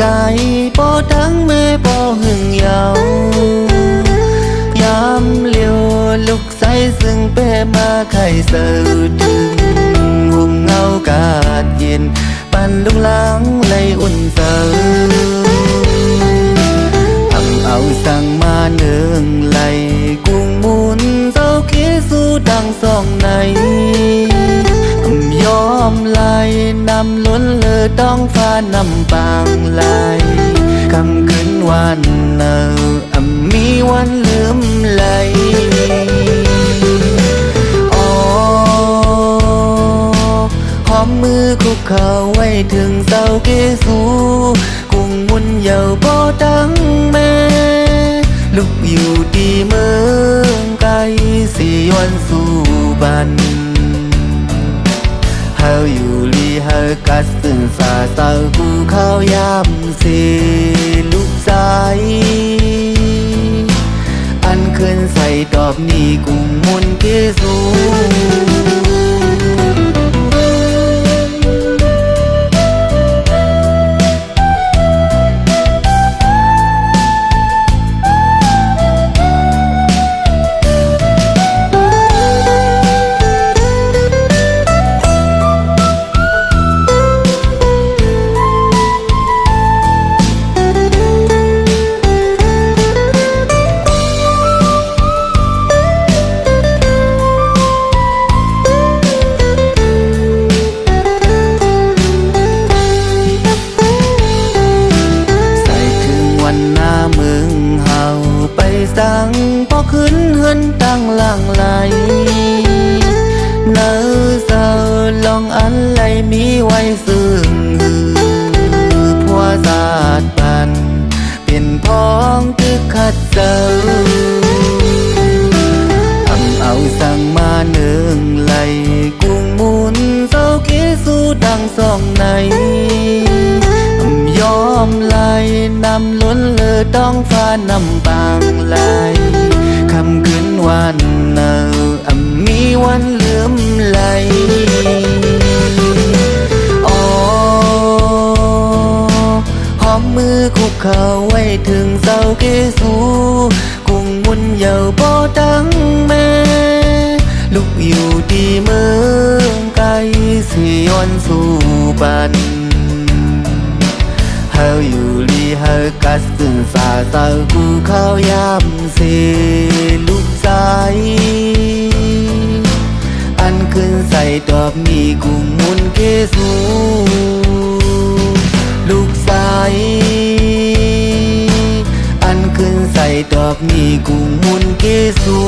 กายบ่ทั้งแม่บ่หึงเยายามเลี้ยวลุกใสซึ่งเป้มาไข่เสือถึงหุ่มเงากาดเย็นปั่นลุงล้างไหลอุ่นเสือทำเอาสั่งมาเนืองไหลกุ้งมุนเจ้าคิดสู้ดังสองในยอมไหลนำล้นเลอต้องฟ้านำปางไหลคำคืนวันเนอมีวันลืมไหลหอมมือคุกเข่าไว้ถึงเสาเกสูกุ้งมุนเยาบ่ดังแม่ลูกอยู่ที่เมืองไกลสิวันสู่บันเฮาอยู่ลีเฮากัดสึ่งสาเศร้ากูเข้ายามสิลูกสายอันคืนใส่ตอบนี่กุ้งมุนเกสูสั่งพอขึ้นเฮือนตั้งล่างไหลเนื้อเศร้าลองอันไหลมีไว้ซึ่งผัวสาดปันเป็นพ้องตึกขัดเจอทำเอาสั่งมาเนืองไหลกุ้งมุนเจ้าคิดสู้ดังสองในยอมไหลนำล้นเลอต้องฟ้านำปางไหลคำคืนวันเนอมีวันลืมไหลหอมมือคุกเข่าไว้ถึงเสาเกสูกุ้งมุนเยาบ่ดังแม่ลูกอยู่ที่เมืองไกลสิย้อนสู่บันเฮาอยู่ลีเฮากัดสึ่งสาเศร้ากูเข้ายามสิลูกสายอันคืนใส่ตอบนี่กุ้งมุนเกสูลูกสายอันคืนใส่ตอบนี่กุ้งมุนเกสู